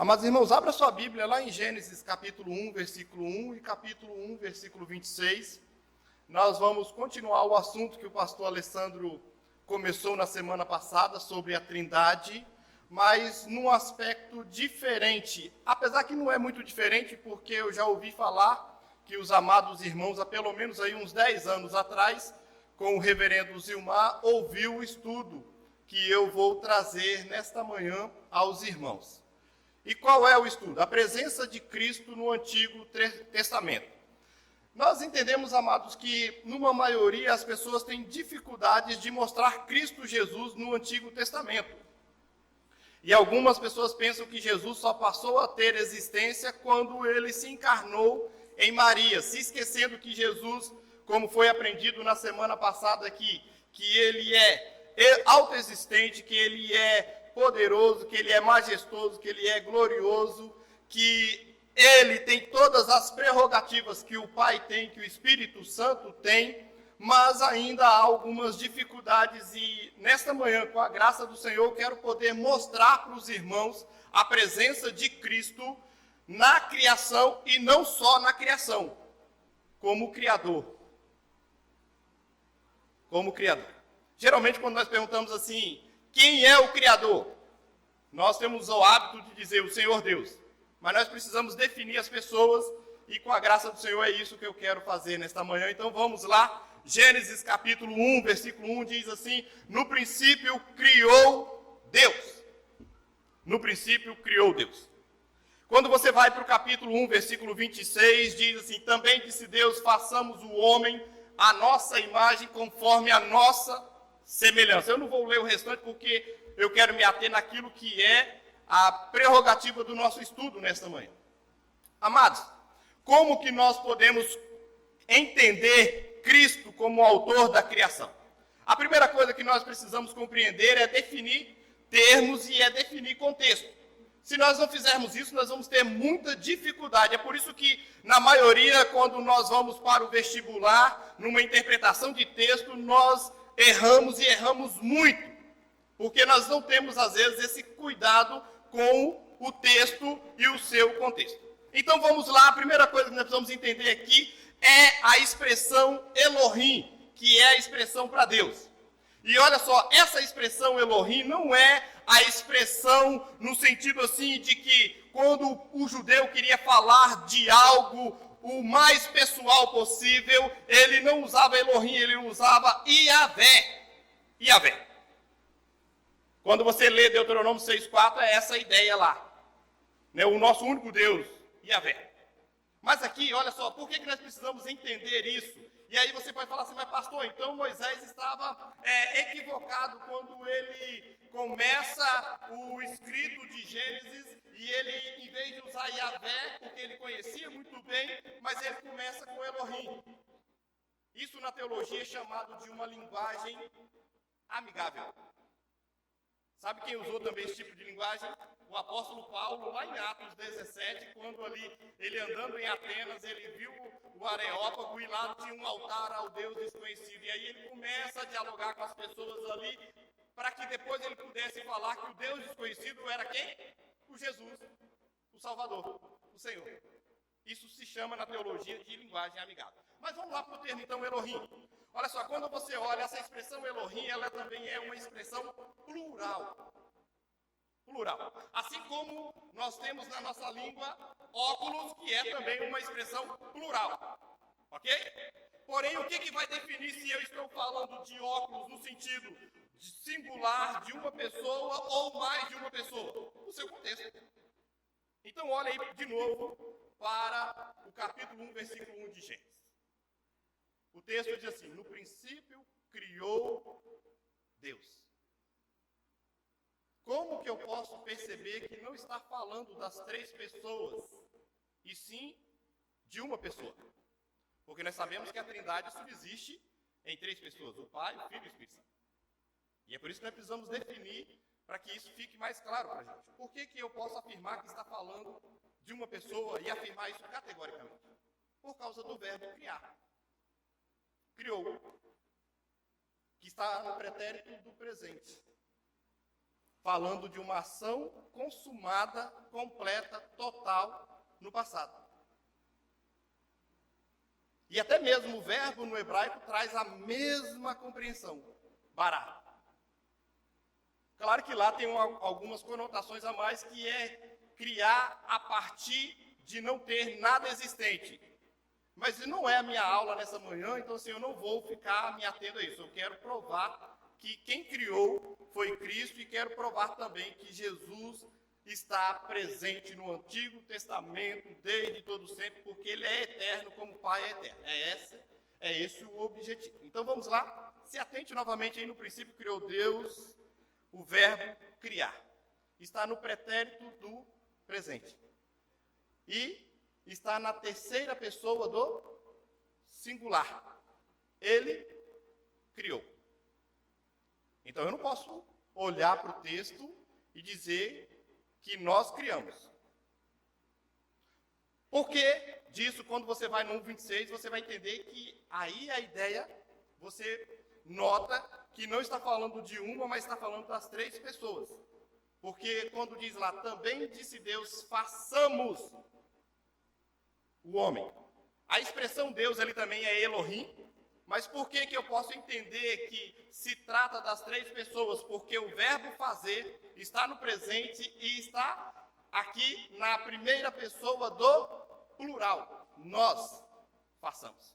Amados irmãos, abra sua Bíblia lá em Gênesis capítulo 1, versículo 1 e capítulo 1, versículo 26. Nós vamos continuar o assunto que o pastor Alessandro começou na semana passada sobre a Trindade, mas num aspecto diferente. Apesar que não é muito diferente, porque eu já ouvi falar que os amados irmãos, há pelo menos aí uns 10 anos atrás, com o reverendo Zilmar, ouviu o estudo que eu vou trazer nesta manhã aos irmãos. E qual é o estudo? A presença de Cristo no Antigo Testamento. Nós entendemos, amados, que numa maioria as pessoas têm dificuldades de mostrar Cristo Jesus no Antigo Testamento. E algumas pessoas pensam que Jesus só passou a ter existência quando ele se encarnou em Maria, se esquecendo que Jesus, como foi aprendido na semana passada aqui, que ele é autoexistente, que ele é poderoso, que ele é majestoso, que ele é glorioso, que ele tem todas as prerrogativas que o Pai tem, que o Espírito Santo tem, mas ainda há algumas dificuldades e nesta manhã, com a graça do Senhor, eu quero poder mostrar para os irmãos a presença de Cristo na criação e não só na criação, como Criador. Como Criador. Geralmente, quando nós perguntamos assim, quem é o Criador? Nós temos o hábito de dizer o Senhor Deus. Mas nós precisamos definir as pessoas e com a graça do Senhor é isso que eu quero fazer nesta manhã. Então vamos lá. Gênesis capítulo 1, versículo 1 diz assim, no princípio criou Deus. No princípio criou Deus. Quando você vai para o capítulo 1, versículo 26, diz assim, também disse Deus, façamos o homem à nossa imagem conforme a nossa semelhança. Eu não vou ler o restante porque eu quero me ater naquilo que é a prerrogativa do nosso estudo nesta manhã. Amados, como que nós podemos entender Cristo como autor da criação? A primeira coisa que nós precisamos compreender é definir termos e é definir contexto. Se nós não fizermos isso, nós vamos ter muita dificuldade. É por isso que, na maioria, quando nós vamos para o vestibular, numa interpretação de texto, nós erramos e erramos muito. Porque nós não temos, às vezes, esse cuidado com o texto e o seu contexto. Então, vamos lá. A primeira coisa que nós precisamos entender aqui é a expressão Elohim, que é a expressão para Deus. E olha só, essa expressão Elohim não é a expressão no sentido assim de que quando o judeu queria falar de algo o mais pessoal possível, ele não usava Elohim, ele usava Iavé. Iavé. Quando você lê Deuteronômio 6,4, é essa a ideia lá. Né? O nosso único Deus, Iavé. Mas aqui, olha só, por que nós precisamos entender isso? E aí você pode falar assim, mas pastor, então Moisés estava equivocado quando ele começa o escrito de Gênesis e ele, em vez de usar Iavé, porque ele conhecia muito bem, mas ele começa com Elohim. Isso na teologia é chamado de uma linguagem amigável. Sabe quem usou também esse tipo de linguagem? O apóstolo Paulo, lá em Atos 17, quando ali, ele andando em Atenas, ele viu o Areópago e lá tinha um altar ao Deus desconhecido. E aí ele começa a dialogar com as pessoas ali, para que depois ele pudesse falar que o Deus desconhecido era quem? O Jesus, o Salvador, o Senhor. Isso se chama na teologia de linguagem amigável. Mas vamos lá para o termo, então, Elohim. Olha só, quando você olha essa expressão Elohim, ela também é uma expressão plural. Plural. Assim como nós temos na nossa língua óculos, que é também uma expressão plural. Ok? Porém, o que vai definir se eu estou falando de óculos no sentido singular de uma pessoa ou mais de uma pessoa? O seu contexto. Então, olha aí de novo para o capítulo 1, versículo 1 de Gênesis. O texto diz assim, no princípio criou Deus. Como que eu posso perceber que não está falando das três pessoas, e sim de uma pessoa? Porque nós sabemos que a Trindade subsiste em três pessoas, o Pai, o Filho e o Espírito Santo. E é por isso que nós precisamos definir, para que isso fique mais claro para a gente. Por que eu posso afirmar que está falando de uma pessoa e afirmar isso categoricamente? Por causa do verbo criar. Criou, que está no pretérito do presente. falando de uma ação consumada, completa, total no passado. E até mesmo o verbo no hebraico traz a mesma compreensão, bará. Claro que lá tem algumas conotações a mais, que é criar a partir de não ter nada existente. Mas não é a minha aula nessa manhã, então assim, eu não vou ficar me atendo a isso. Eu quero provar que quem criou foi Cristo, e quero provar também que Jesus está presente no Antigo Testamento desde todo sempre, porque ele é eterno como o Pai é eterno. É esse o objetivo. Então vamos lá, se atente novamente aí no princípio criou Deus, o verbo criar. Está no pretérito do presente. E está na terceira pessoa do singular. Ele criou. Então eu não posso olhar para o texto e dizer que nós criamos. Porque disso, quando você vai no 1:26, você vai entender que aí a ideia, você nota que não está falando de uma, mas está falando das três pessoas. Porque quando diz lá, também disse Deus, façamos o homem. A expressão Deus ali também é Elohim. Mas por que eu posso entender que se trata das três pessoas? Porque o verbo fazer está no presente e está aqui na primeira pessoa do plural. Nós façamos.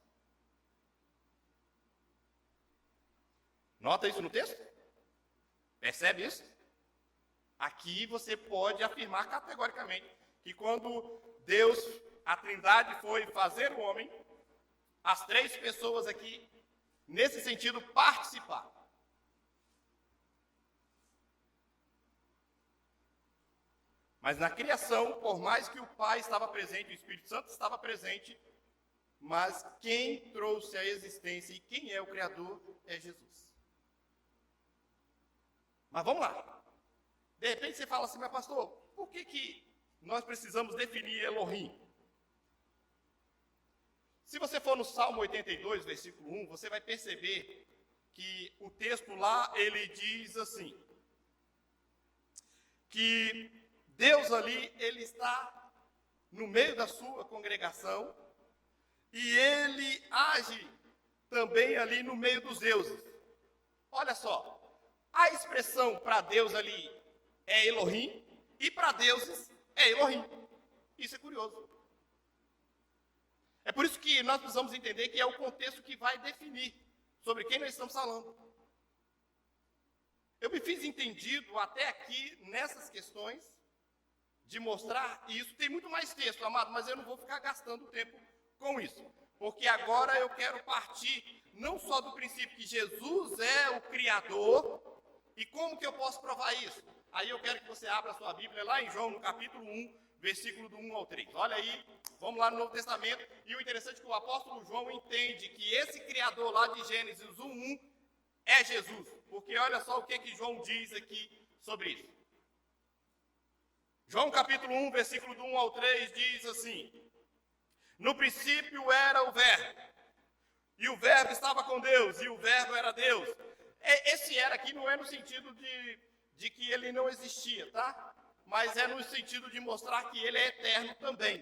Nota isso no texto? Percebe isso? Aqui você pode afirmar categoricamente que quando Deus, a Trindade, foi fazer o homem, as três pessoas aqui, nesse sentido, participaram. Mas na criação, por mais que o Pai estava presente, o Espírito Santo estava presente, mas quem trouxe a existência e quem é o Criador é Jesus. Mas vamos lá. De repente você fala assim, mas pastor, por que nós precisamos definir Elohim? Se você for no Salmo 82, versículo 1, você vai perceber que o texto lá, ele diz assim, que Deus ali, ele está no meio da sua congregação e ele age também ali no meio dos deuses. Olha só, a expressão para Deus ali é Elohim e para deuses é Elohim. Isso é curioso. É por isso que nós precisamos entender que é o contexto que vai definir sobre quem nós estamos falando. Eu me fiz entendido até aqui nessas questões de mostrar isso. Tem muito mais texto, amado, mas eu não vou ficar gastando tempo com isso. Porque agora eu quero partir não só do princípio que Jesus é o Criador, e como que eu posso provar isso? Aí eu quero que você abra a sua Bíblia lá em João, no capítulo 1, versículo do 1 ao 3. Olha aí, vamos lá no Novo Testamento. E o interessante é que o apóstolo João entende que esse Criador lá de Gênesis 1:1 é Jesus. Porque olha só o que João diz aqui sobre isso. João capítulo 1, versículo do 1 ao 3 diz assim: no princípio era o verbo, e o verbo estava com Deus, e o verbo era Deus. Esse era aqui não é no sentido de que ele não existia, tá? Mas é no sentido de mostrar que ele é eterno também,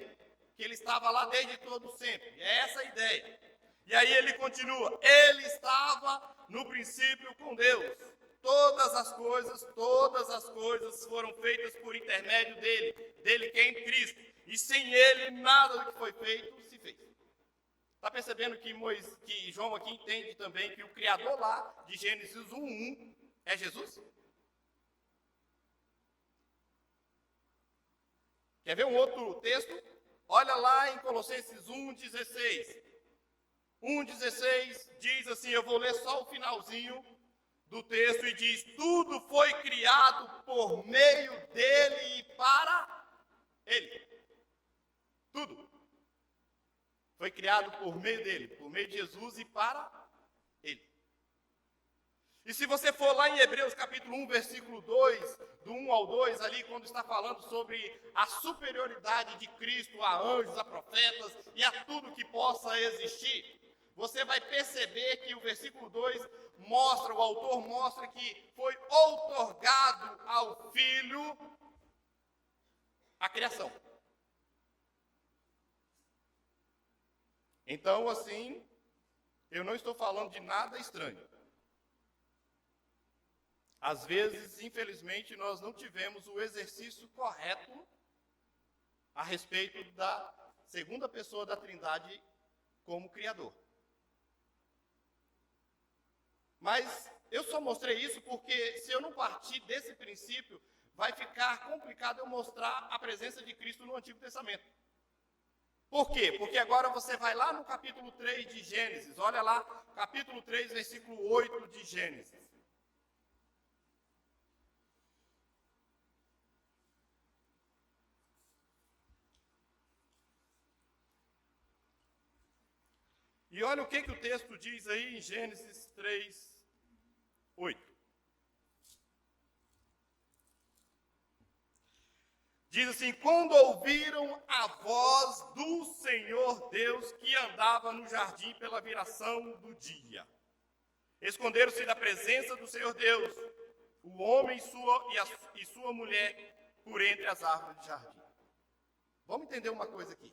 que ele estava lá desde todo sempre. É essa a ideia. E aí ele continua, ele estava no princípio com Deus. Todas as coisas foram feitas por intermédio dele que é em Cristo. E sem ele, nada do que foi feito se fez. Está percebendo que João aqui entende também que o Criador lá de Gênesis 1:1 é Jesus? Quer ver um outro texto? Olha lá em Colossenses 1:16. 1:16 diz assim, eu vou ler só o finalzinho do texto e diz, tudo foi criado por meio dele e para ele. Tudo foi criado por meio dele, por meio de Jesus e para ele. E se você for lá em Hebreus capítulo 1, versículo 2, do 1 ao 2, ali quando está falando sobre a superioridade de Cristo a anjos, a profetas e a tudo que possa existir, você vai perceber que o versículo 2 mostra, o autor mostra que foi outorgado ao Filho a criação. Então, assim, eu não estou falando de nada estranho. Às vezes, infelizmente, nós não tivemos o exercício correto a respeito da segunda pessoa da Trindade como Criador. Mas eu só mostrei isso porque, se eu não partir desse princípio, vai ficar complicado eu mostrar a presença de Cristo no Antigo Testamento. Por quê? Porque agora você vai lá no capítulo 3 de Gênesis, olha lá, capítulo 3, versículo 8 de Gênesis. E olha o que o texto diz aí em Gênesis 3, 8. Diz assim: quando ouviram a voz do Senhor Deus que andava no jardim pela viração do dia, esconderam-se da presença do Senhor Deus, o homem e sua mulher, por entre as árvores do jardim. Vamos entender uma coisa aqui.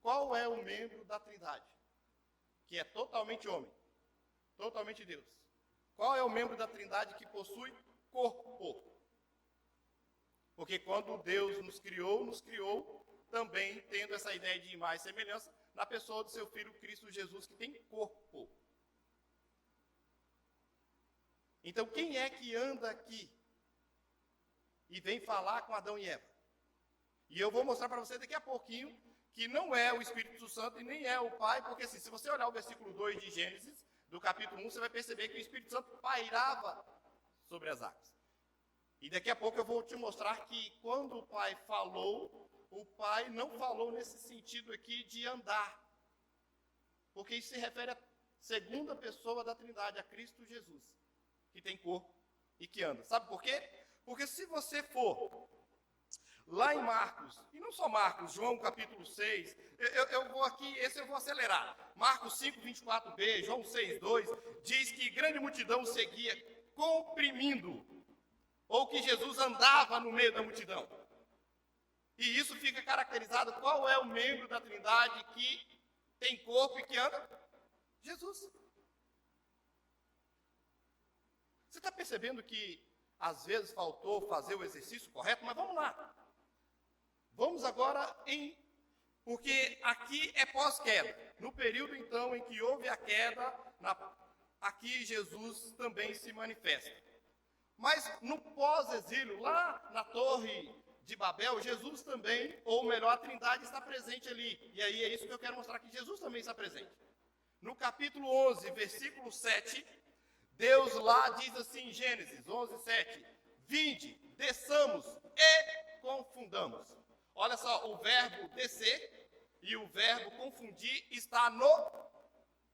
Qual é o membro da Trindade? Que é totalmente homem, totalmente Deus. Qual é o membro da Trindade que possui corpo? Porque quando Deus nos criou também tendo essa ideia de imagem e semelhança na pessoa do seu Filho Cristo Jesus, que tem corpo. Então, quem é que anda aqui e vem falar com Adão e Eva? E eu vou mostrar para você daqui a pouquinho que não é o Espírito Santo e nem é o Pai, porque assim, se você olhar o versículo 2 de Gênesis, do capítulo 1, você vai perceber que o Espírito Santo pairava sobre as águas. E daqui a pouco eu vou te mostrar que quando o Pai falou, o Pai não falou nesse sentido aqui de andar. Porque isso se refere à segunda pessoa da Trindade, a Cristo Jesus, que tem corpo e que anda. Sabe por quê? Porque se você for lá em Marcos, e não só Marcos, João capítulo 6, eu vou aqui, esse eu vou acelerar. Marcos 5, 24b, João 6, 2, diz que grande multidão seguia, comprimindo, ou que Jesus andava no meio da multidão. E isso fica caracterizado, qual é o membro da Trindade que tem corpo e que anda? Jesus. Você está percebendo que às vezes faltou fazer o exercício correto? Mas vamos lá. Vamos agora porque aqui é pós-queda. No período, então, em que houve a queda, aqui Jesus também se manifesta. Mas no pós-exílio, lá na Torre de Babel, Jesus também, ou melhor, a Trindade está presente ali. E aí é isso que eu quero mostrar, que Jesus também está presente. No capítulo 11, versículo 7, Deus lá diz assim, Gênesis 11, 7, vinde, desçamos e confundamos. Olha só, o verbo descer e o verbo confundir está no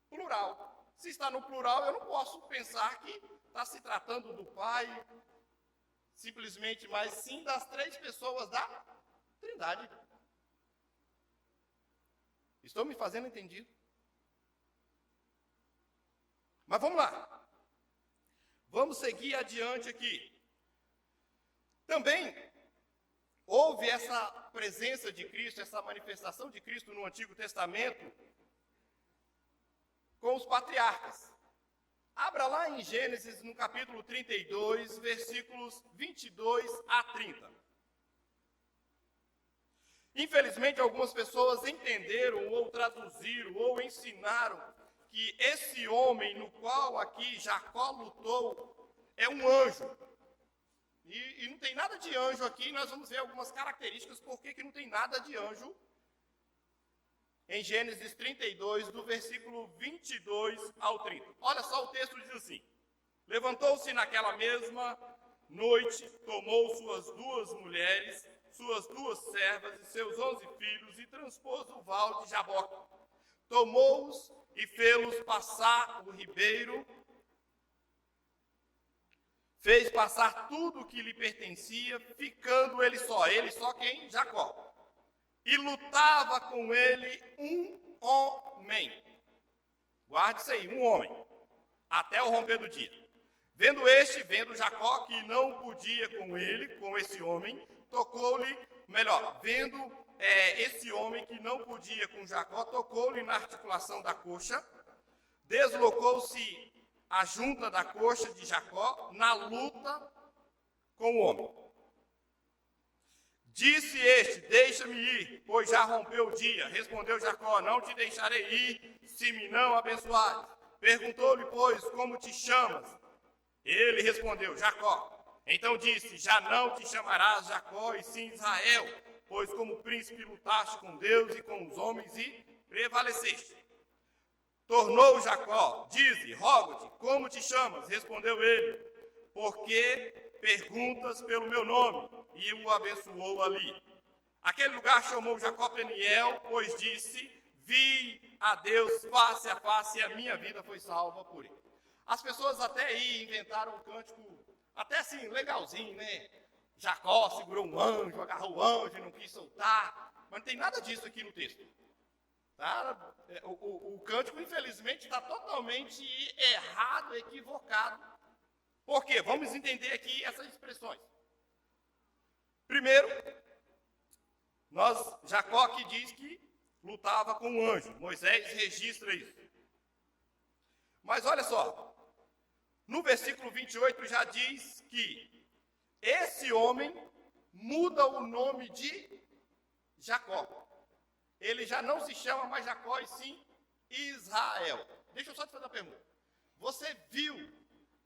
plural. Se está no plural, eu não posso pensar que está se tratando do Pai, simplesmente, mas sim das três pessoas da Trindade. Estou me fazendo entendido? Mas vamos lá. Vamos seguir adiante aqui. Também houve essa presença de Cristo, essa manifestação de Cristo no Antigo Testamento com os patriarcas. Abra lá em Gênesis, no capítulo 32, versículos 22 a 30. Infelizmente, algumas pessoas entenderam, ou traduziram, ou ensinaram que esse homem no qual aqui Jacó lutou é um anjo. E não tem nada de anjo aqui, nós vamos ver algumas características por que não tem nada de anjo em Gênesis 32, do versículo 22 ao 30. Olha só, o texto diz assim: levantou-se naquela mesma noite, tomou suas duas mulheres, suas duas servas e seus 11 filhos e transpôs o val de Jaboque. Tomou-os e fê-los passar o ribeiro, fez passar tudo o que lhe pertencia, ficando ele só quem? Jacó. E lutava com ele um homem. Guarde isso aí, um homem. até o romper do dia. Vendo Jacó que não podia com ele, com esse homem, esse homem que não podia com Jacó, tocou-lhe na articulação da coxa, deslocou-se a junta da coxa de Jacó na luta com o homem. Disse este, deixa-me ir, pois já rompeu o dia. Respondeu Jacó, não te deixarei ir, se me não abençoares. Perguntou-lhe, pois, como te chamas? Ele respondeu, Jacó. Então disse, já não te chamarás Jacó, e sim Israel, pois como príncipe lutaste com Deus e com os homens e prevaleceste. Tornou Jacó, dize, rogo-te, como te chamas? Respondeu ele, porque perguntas pelo meu nome, e o abençoou ali. Aquele lugar chamou Jacó Peniel, pois disse, vi a Deus face a face, e a minha vida foi salva por ele. As pessoas até aí inventaram um cântico, até assim, legalzinho, né? Jacó segurou um anjo, agarrou o anjo e não quis soltar, mas não tem nada disso aqui no texto. Tá? O cântico, infelizmente, está totalmente errado, equivocado. Por quê? Vamos entender aqui essas expressões. Primeiro, Jacó que diz que lutava com um anjo. Moisés registra isso. Mas olha só, no versículo 28 já diz que esse homem muda o nome de Jacó. Ele já não se chama mais Jacó, e sim Israel. Deixa eu só te fazer uma pergunta. Você viu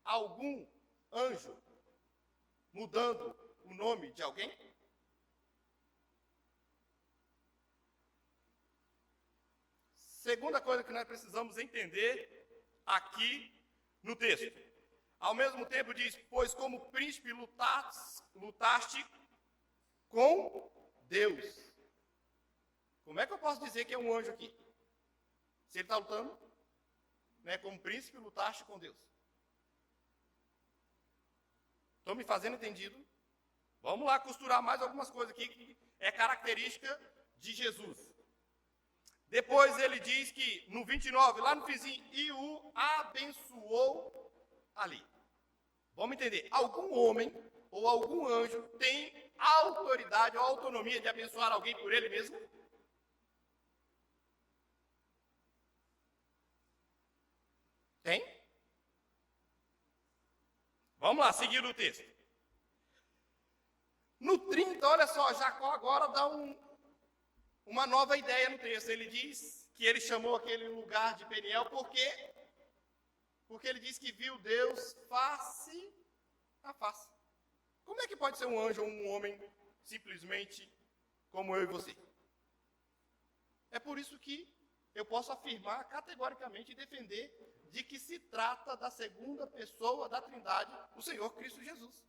algum anjo mudando o nome de alguém? Segunda coisa que nós precisamos entender aqui no texto. Ao mesmo tempo diz, pois como príncipe lutaste com Deus. Como é que eu posso dizer que é um anjo aqui? Se ele está lutando, né, como príncipe lutaste com Deus. Estão me fazendo entendido? Vamos lá costurar mais algumas coisas aqui que é característica de Jesus. Depois ele diz que, no 29, lá no finzinho, e o abençoou ali. Vamos entender, algum homem ou algum anjo tem autoridade ou autonomia de abençoar alguém por ele mesmo? Tem? Vamos lá, seguir o texto. No 30, olha só, Jacó agora dá uma nova ideia no texto. Ele diz que ele chamou aquele lugar de Peniel porque ele diz que viu Deus face a face. Como é que pode ser um anjo ou um homem simplesmente como eu e você? É por isso que eu posso afirmar categoricamente e defender de que se trata da segunda pessoa da Trindade, o Senhor Cristo Jesus.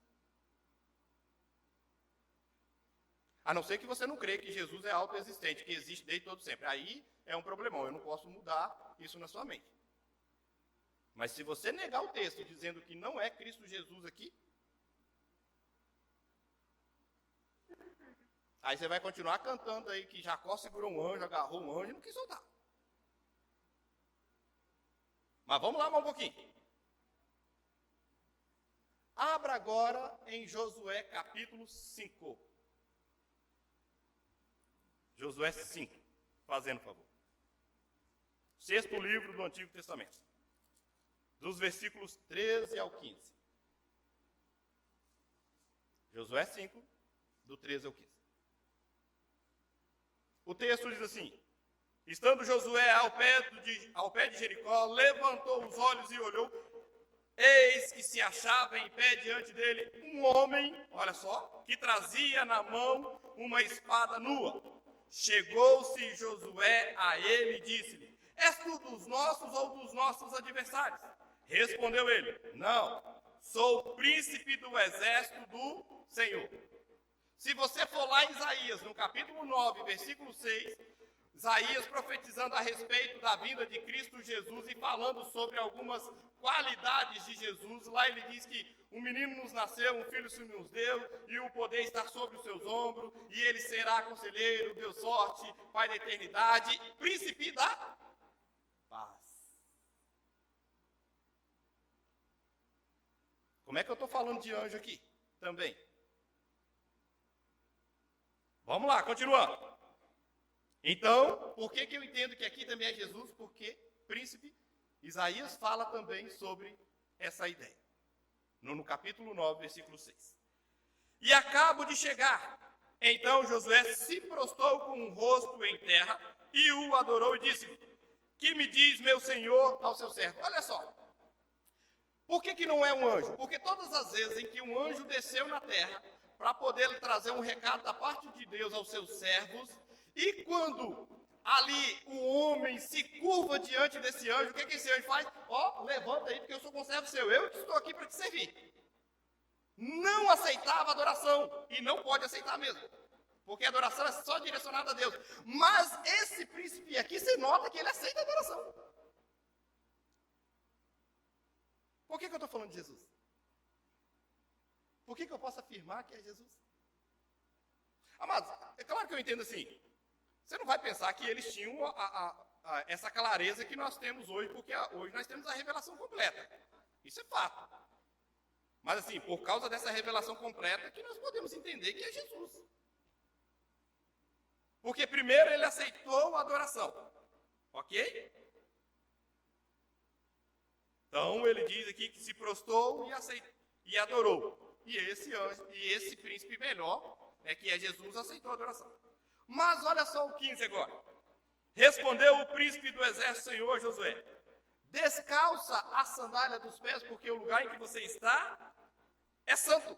A não ser que você não crê que Jesus é autoexistente, que existe desde todo sempre. Aí é um problemão, eu não posso mudar isso na sua mente. Mas se você negar o texto dizendo que não é Cristo Jesus aqui, aí você vai continuar cantando aí que Jacó segurou um anjo, agarrou um anjo e não quis soltar. Mas vamos lá mais um pouquinho. Abra agora em Josué capítulo 5. Josué 5, fazendo favor. Sexto livro do Antigo Testamento. Dos versículos 13 ao 15. Josué 5, do 13 ao 15. O texto diz assim: estando Josué ao pé de Jericó, levantou os olhos e olhou, eis que se achava em pé diante dele um homem, olha só, que trazia na mão uma espada nua. Chegou-se Josué a ele e disse-lhe: és tu dos nossos ou dos nossos adversários? Respondeu ele: não, sou o príncipe do exército do Senhor. Se você for lá em Isaías, no capítulo 9, versículo 6, Isaías profetizando a respeito da vinda de Cristo Jesus e falando sobre algumas qualidades de Jesus, lá ele diz que um menino nos nasceu, um filho se nos deu, e o poder está sobre os seus ombros, e ele será conselheiro, Deus forte, Pai da eternidade, príncipe da paz. Como é que eu estou falando de anjo aqui também? Vamos lá, continuando. Então, por que eu entendo que aqui também é Jesus? Porque príncipe, Isaías fala também sobre essa ideia. No capítulo 9, versículo 6. E acabo de chegar. Então Josué se prostrou com o rosto em terra e o adorou e disse: que me diz meu senhor ao seu servo? Olha só. Por que não é um anjo? Porque todas as vezes em que um anjo desceu na terra para poder trazer um recado da parte de Deus aos seus servos, e quando ali o homem se curva diante desse anjo, o que esse anjo faz? Ó, levanta aí porque eu sou conservo seu, eu estou aqui para te servir. Não aceitava adoração, e não pode aceitar mesmo, porque a adoração é só direcionada a Deus. Mas esse príncipe aqui, você nota que ele aceita a adoração. Por que eu estou falando de Jesus? Por que eu posso afirmar que é Jesus? Amados, é claro que eu entendo assim, você não vai pensar que eles tinham essa clareza que nós temos hoje, porque hoje nós temos a revelação completa. Isso é fato. Mas assim, por causa dessa revelação completa, que nós podemos entender que é Jesus. Porque primeiro ele aceitou a adoração. Ok? Então ele diz aqui que se prostrou e adorou. E esse príncipe melhor, que é Jesus, aceitou a adoração. Mas olha só o 15 agora. Respondeu o príncipe do exército, Senhor Josué: descalça a sandália dos pés, porque o lugar em que você está é santo.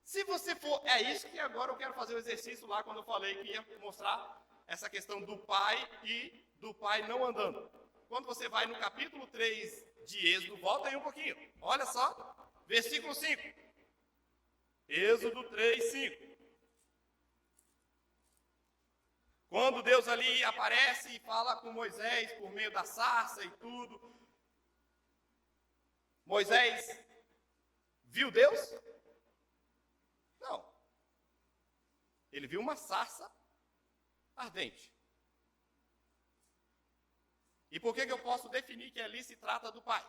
Se você for, é isso que agora eu quero fazer o exercício lá, quando eu falei que ia mostrar essa questão do pai e do pai não andando. Quando você vai no capítulo 3 de Êxodo, volta aí um pouquinho, olha só, versículo 5. Êxodo 3, 5. Quando Deus ali aparece e fala com Moisés por meio da sarça e tudo, Moisés viu Deus? Não. Ele viu uma sarça ardente. E por que eu posso definir que ali se trata do Pai?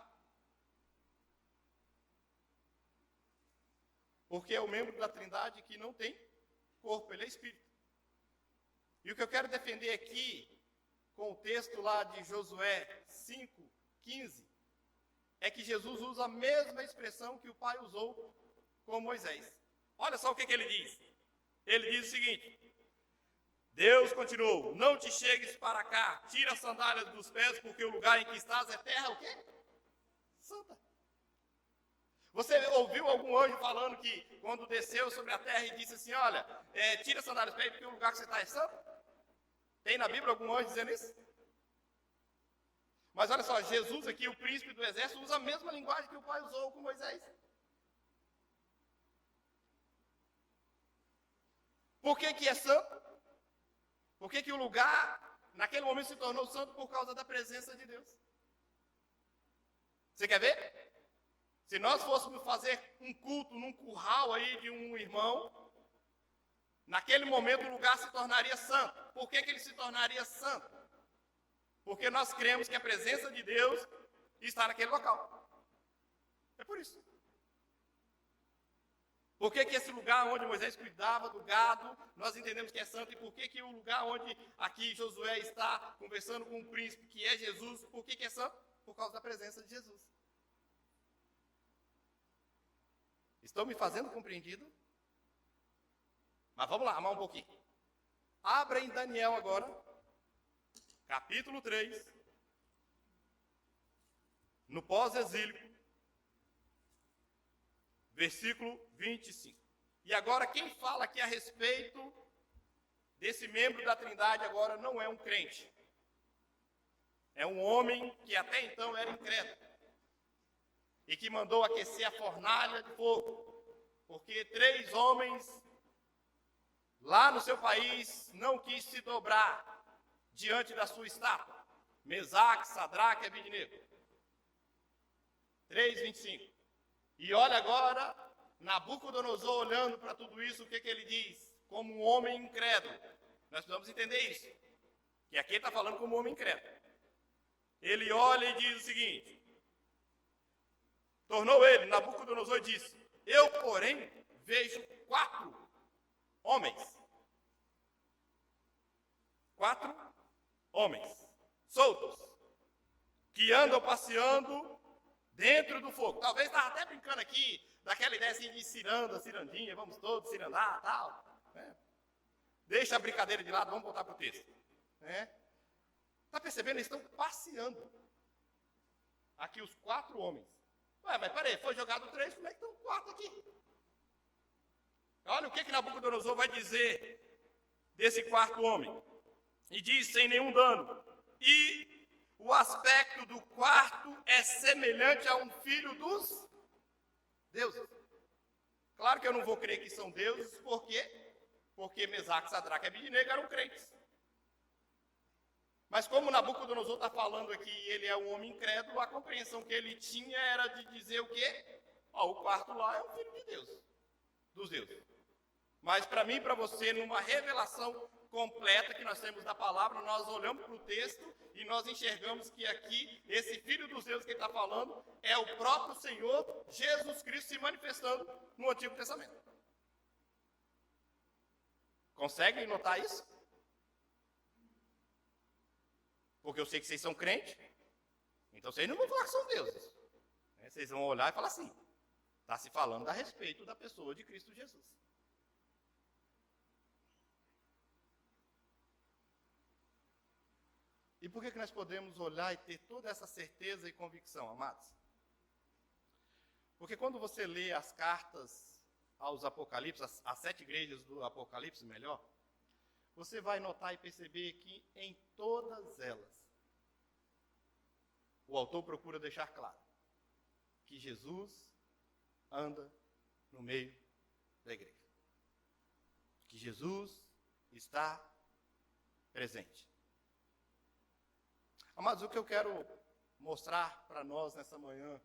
Porque é o membro da Trindade que não tem corpo, ele é espírito. E o que eu quero defender aqui, com o texto lá de Josué 5, 15, é que Jesus usa a mesma expressão que o Pai usou com Moisés. Olha só o que ele diz. Ele diz o seguinte: Deus continuou: não te chegues para cá, tira as sandálias dos pés, porque o lugar em que estás é terra o quê? Santa. Você ouviu algum anjo falando que quando desceu sobre a terra e disse assim: olha, tira as sandálias dos pés, porque o lugar que você está é santo? Tem na Bíblia algum anjo dizendo isso? Mas olha só, Jesus aqui, o príncipe do exército, usa a mesma linguagem que o Pai usou com Moisés. Por que é santo? Por que o lugar, naquele momento, se tornou santo? Por causa da presença de Deus. Você quer ver? Se nós fôssemos fazer um culto num curral aí de um irmão, naquele momento o lugar se tornaria santo. Por que ele se tornaria santo? Porque nós cremos que a presença de Deus está naquele local. É por isso. Por que esse lugar onde Moisés cuidava do gado, nós entendemos que é santo? E por que o lugar onde aqui Josué está conversando com o príncipe, que é Jesus, por que é santo? Por causa da presença de Jesus. Estão me fazendo compreendido? Mas vamos lá, amar um pouquinho. Abra em Daniel agora, capítulo 3, no pós-exílio, versículo 25. E agora quem fala aqui a respeito desse membro da Trindade agora não é um crente. É um homem que até então era incrédulo. E que mandou aquecer a fornalha de fogo. Porque 3 homens lá no seu país não quis se dobrar diante da sua estátua. Mesaque, Sadraque e Abednego. 3:25. E olha agora, Nabucodonosor olhando para tudo isso, o que ele diz? Como um homem incrédulo. Nós precisamos entender isso. Que aqui ele está falando como um homem incrédulo. Ele olha e diz o seguinte: Tornou ele, Nabucodonosor disse: eu, porém, vejo 4 homens. 4 homens soltos, que andam passeando dentro do fogo. Talvez estava até brincando aqui, daquela ideia assim de ciranda, cirandinha, vamos todos cirandar, tal. Né? Deixa a brincadeira de lado, vamos voltar para o texto. Está percebendo? Eles estão passeando. Aqui os 4 homens. Ué, mas peraí, foi jogado 3, como é que estão 4 aqui? Olha o que Nabucodonosor vai dizer desse 4º homem. E diz, sem nenhum dano. E o aspecto do 4º é semelhante a um filho dos deuses. Claro que eu não vou crer que são deuses, por quê? Porque Mesaque, Sadraque e Abednego eram crentes. Mas como Nabucodonosor está falando aqui, ele é um homem incrédulo, a compreensão que ele tinha era de dizer o quê? O 4º lá é um filho de Deus, dos deuses. Mas para mim e para você, numa revelação completa que nós temos da palavra, nós olhamos para o texto e nós enxergamos que aqui, esse filho dos deuses que ele está falando, é o próprio Senhor Jesus Cristo se manifestando no Antigo Testamento. Conseguem notar isso? Porque eu sei que vocês são crentes, então vocês não vão falar que são deuses. Vocês vão olhar e falar assim, está se falando a respeito da pessoa de Cristo Jesus. E por que nós podemos olhar e ter toda essa certeza e convicção, amados? Porque quando você lê as cartas aos Apocalipse, as 7 igrejas do Apocalipse, melhor, você vai notar e perceber que em todas elas, o autor procura deixar claro que Jesus anda no meio da igreja. Que Jesus está presente. Amados, o que eu quero mostrar para nós nessa manhã,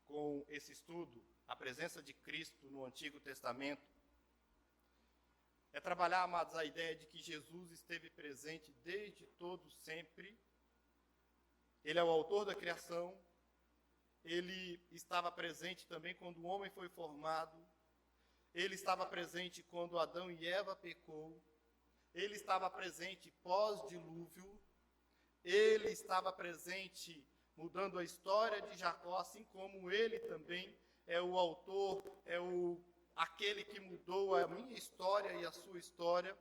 com esse estudo, a presença de Cristo no Antigo Testamento, é trabalhar, amados, a ideia de que Jesus esteve presente desde todo sempre. Ele é o autor da criação. Ele estava presente também quando o homem foi formado. Ele estava presente quando Adão e Eva pecou. Ele estava presente pós-dilúvio. Ele estava presente mudando a história de Jacó, assim como ele também é o autor, aquele que mudou a minha história e a sua história.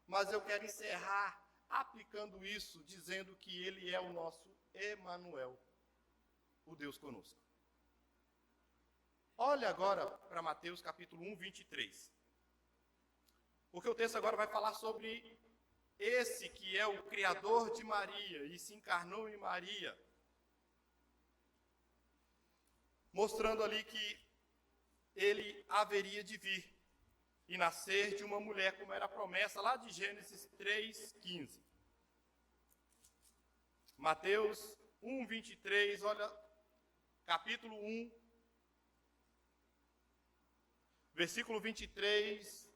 Mas eu quero encerrar aplicando isso, dizendo que ele é o nosso Emanuel, o Deus conosco. Olha agora para Mateus capítulo 1, 23. Porque o texto agora vai falar sobre esse que é o Criador de Maria e se encarnou em Maria, mostrando ali que ele haveria de vir e nascer de uma mulher, como era a promessa lá de Gênesis 3:15. Mateus 1, 23, olha, capítulo 1, versículo 23,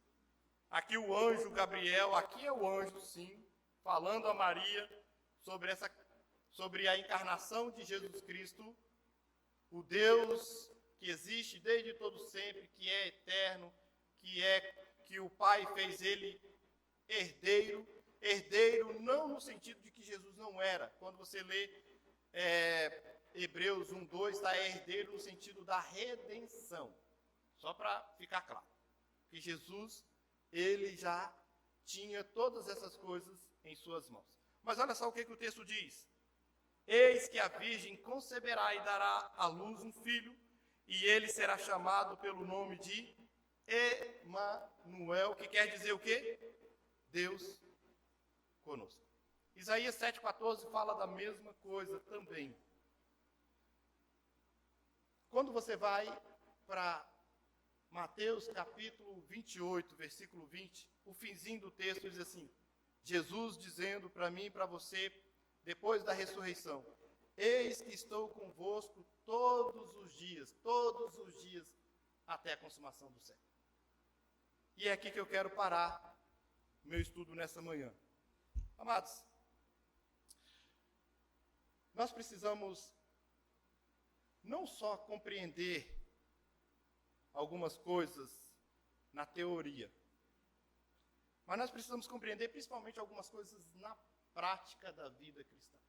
aqui o anjo Gabriel, aqui é o anjo sim, falando a Maria sobre a encarnação de Jesus Cristo, o Deus que existe desde todo sempre, que é eterno, que o Pai fez ele herdeiro não no sentido de que Jesus não era. Quando você lê Hebreus 1:2, está herdeiro no sentido da redenção. Só para ficar claro, que Jesus, ele já tinha todas essas coisas em suas mãos. Mas olha só o que o texto diz. Eis que a virgem conceberá e dará à luz um filho, e ele será chamado pelo nome de Emanuel, que quer dizer o quê? Deus conosco. Isaías 7,14 fala da mesma coisa também. Quando você vai para Mateus capítulo 28, versículo 20, o finzinho do texto diz assim, Jesus dizendo para mim e para você, depois da ressurreição, eis que estou convosco todos os dias, até a consumação do século. E é aqui que eu quero parar meu estudo nessa manhã. Amados, nós precisamos não só compreender algumas coisas na teoria, mas nós precisamos compreender principalmente algumas coisas na prática da vida cristã.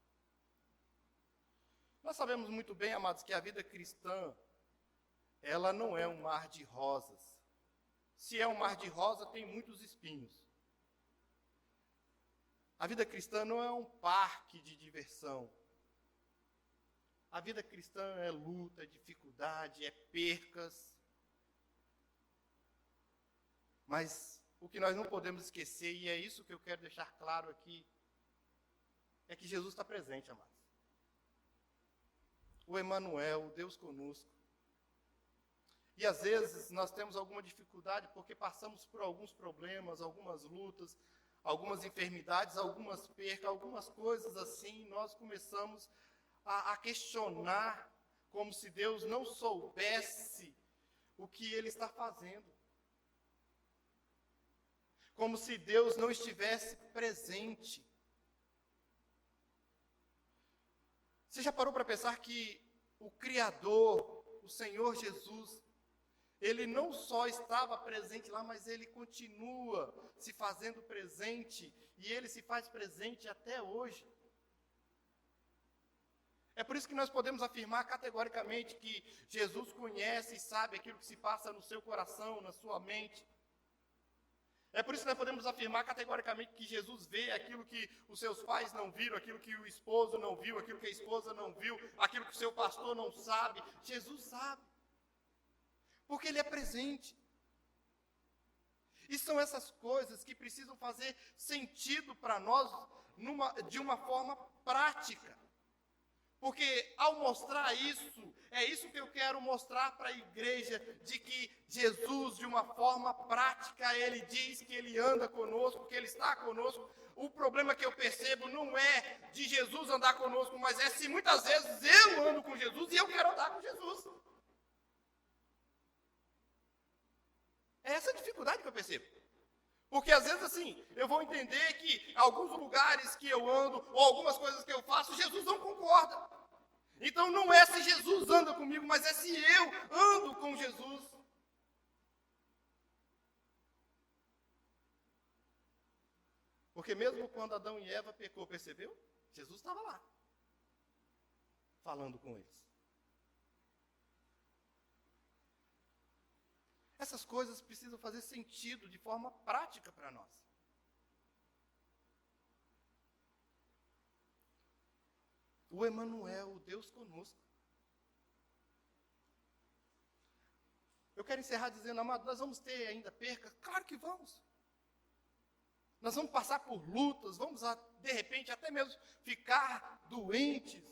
Nós sabemos muito bem, amados, que a vida cristã, ela não é um mar de rosas. Se é um mar de rosa, tem muitos espinhos. A vida cristã não é um parque de diversão. A vida cristã é luta, é dificuldade, é percas. Mas o que nós não podemos esquecer, e é isso que eu quero deixar claro aqui, é que Jesus está presente, amados. O Emanuel, o Deus conosco. E às vezes nós temos alguma dificuldade porque passamos por alguns problemas, algumas lutas, algumas enfermidades, algumas percas, algumas coisas assim, e nós começamos a questionar como se Deus não soubesse o que Ele está fazendo. Como se Deus não estivesse presente. Você já parou para pensar que o Criador, o Senhor Jesus, Ele não só estava presente lá, mas Ele continua se fazendo presente, e Ele se faz presente até hoje. É por isso que nós podemos afirmar categoricamente que Jesus conhece e sabe aquilo que se passa no seu coração, na sua mente. É por isso que nós podemos afirmar categoricamente que Jesus vê aquilo que os seus pais não viram, aquilo que o esposo não viu, aquilo que a esposa não viu, aquilo que o seu pastor não sabe. Jesus sabe. Porque Ele é presente. E são essas coisas que precisam fazer sentido para nós de uma forma prática. Porque ao mostrar isso, é isso que eu quero mostrar para a igreja, de que Jesus, de uma forma prática, Ele diz que Ele anda conosco, que Ele está conosco. O problema que eu percebo não é de Jesus andar conosco, mas é se muitas vezes eu ando com Jesus e eu quero andar com Jesus. É essa a dificuldade que eu percebo. Porque às vezes assim, eu vou entender que alguns lugares que eu ando, ou algumas coisas que eu faço, Jesus não concorda. Então não é se Jesus anda comigo, mas é se eu ando com Jesus. Porque mesmo quando Adão e Eva pecou, percebeu? Jesus estava lá, falando com eles. Essas coisas precisam fazer sentido de forma prática para nós. O Emanuel, o Deus conosco. Eu quero encerrar dizendo, amado, nós vamos ter ainda percas? Claro que vamos. Nós vamos passar por lutas, vamos, de repente, até mesmo ficar doentes,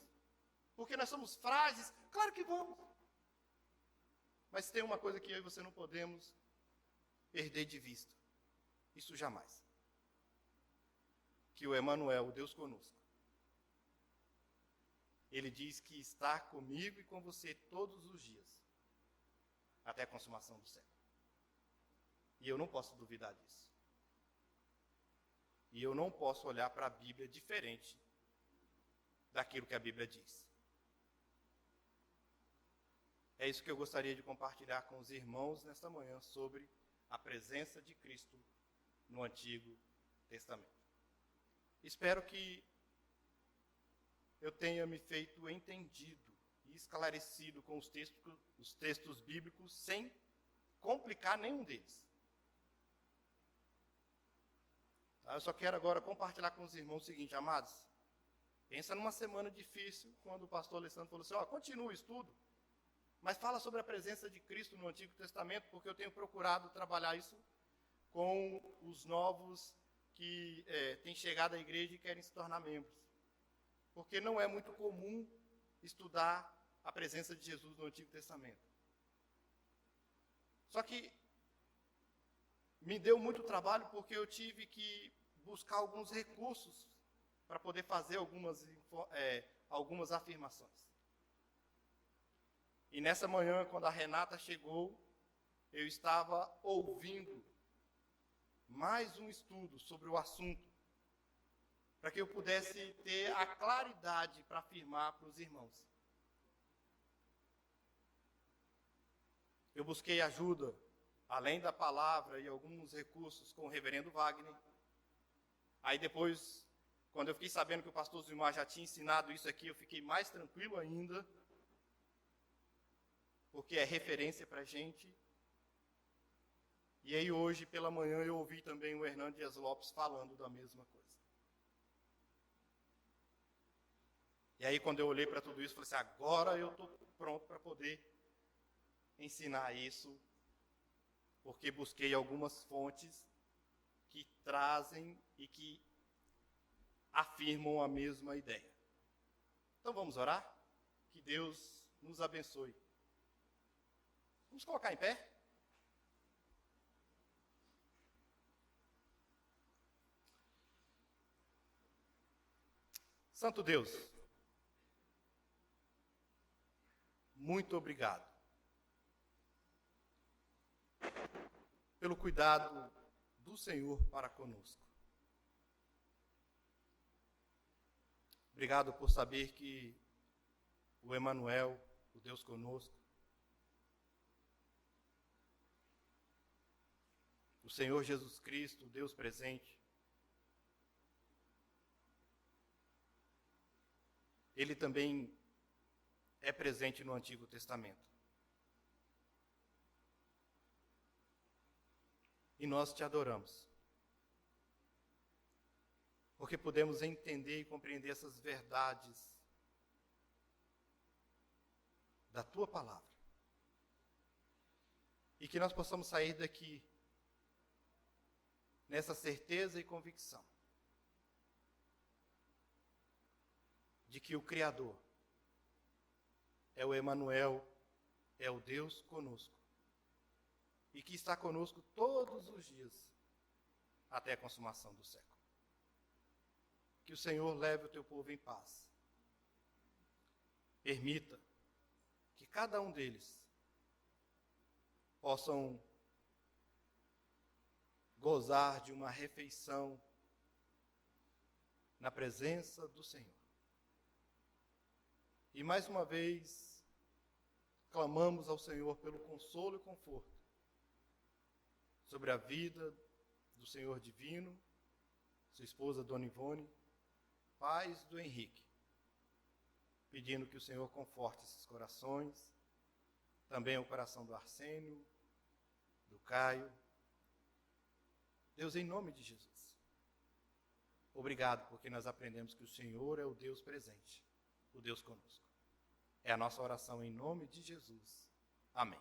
porque nós somos frágeis? Claro que vamos. Mas tem uma coisa que eu e você não podemos perder de vista. Isso jamais. Que o Emanuel, o Deus conosco, Ele diz que está comigo e com você todos os dias, até a consumação do século. E eu não posso duvidar disso. E eu não posso olhar para a Bíblia diferente daquilo que a Bíblia diz. É isso que eu gostaria de compartilhar com os irmãos nesta manhã sobre a presença de Cristo no Antigo Testamento. Espero que eu tenha me feito entendido e esclarecido com os textos bíblicos sem complicar nenhum deles. Eu só quero agora compartilhar com os irmãos o seguinte, amados. Pensa numa semana difícil, quando o pastor Alessandro falou assim, continua o estudo, mas fala sobre a presença de Cristo no Antigo Testamento, porque eu tenho procurado trabalhar isso com os novos que têm chegado à igreja e querem se tornar membros. Porque não é muito comum estudar a presença de Jesus no Antigo Testamento. Só que me deu muito trabalho porque eu tive que buscar alguns recursos para poder fazer algumas afirmações. E nessa manhã, quando a Renata chegou, eu estava ouvindo mais um estudo sobre o assunto, para que eu pudesse ter a claridade para afirmar para os irmãos. eu busquei ajuda, além da palavra e alguns recursos, com o reverendo Wagner. Aí depois, quando eu fiquei sabendo que o pastor Zilmar já tinha ensinado isso aqui, eu fiquei mais tranquilo ainda, porque é referência para a gente. E aí hoje, pela manhã, eu ouvi também o Hernando Dias Lopes falando da mesma coisa. E aí, quando eu olhei para tudo isso, falei assim, agora eu estou pronto para poder ensinar isso, porque busquei algumas fontes que trazem e que afirmam a mesma ideia. Então vamos orar? Que Deus nos abençoe. Vamos colocar em pé? Santo Deus, muito obrigado pelo cuidado do Senhor para conosco. Obrigado por saber que o Emanuel, o Deus conosco, o Senhor Jesus Cristo, o Deus presente, Ele também é presente no Antigo Testamento. E nós te adoramos, porque podemos entender e compreender essas verdades da Tua Palavra. E que nós possamos sair daqui nessa certeza e convicção de que o Criador é o Emanuel, é o Deus conosco, e que está conosco todos os dias, até a consumação do século. Que o Senhor leve o teu povo em paz. Permita que cada um deles possam gozar de uma refeição na presença do Senhor. E mais uma vez, clamamos ao Senhor pelo consolo e conforto sobre a vida do Senhor Divino, sua esposa Dona Ivone, pais do Henrique, pedindo que o Senhor conforte esses corações, também o coração do Arsênio, do Caio. Deus, em nome de Jesus, obrigado porque nós aprendemos que o Senhor é o Deus presente, o Deus conosco. É a nossa oração em nome de Jesus. Amém.